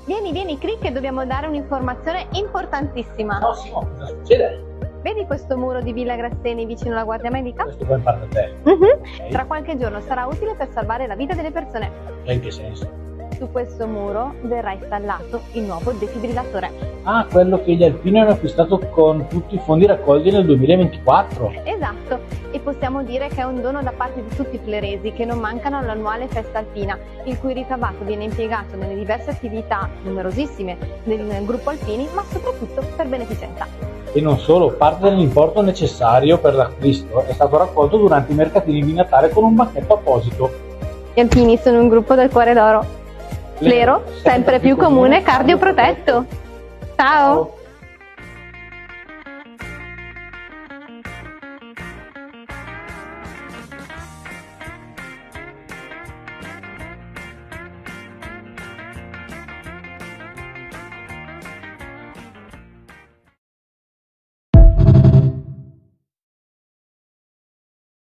Vieni, vieni, Crick, che dobbiamo dare un'informazione importantissima. No, Simo, cosa succede? Vedi questo muro di Villa Grasseni vicino alla Guardia Medica? Questo qua in parte a te. Mhm. Tra qualche giorno sarà utile per salvare la vita delle persone. E in che senso? Su questo muro verrà installato il nuovo defibrillatore. Ah, quello che gli alpini hanno acquistato con tutti i fondi raccolti nel 2024. Esatto, e possiamo dire che è un dono da parte di tutti i fleresi che non mancano all'annuale festa alpina, il cui ricavato viene impiegato nelle diverse attività numerosissime del gruppo Alpini, ma soprattutto per beneficenza. E non solo, parte dell'importo necessario per l'acquisto è stato raccolto durante i mercatini di Natale con un banchetto apposito. Gli Alpini sono un gruppo del cuore d'oro. Flero, sempre più comune, cardioprotetto. Ciao!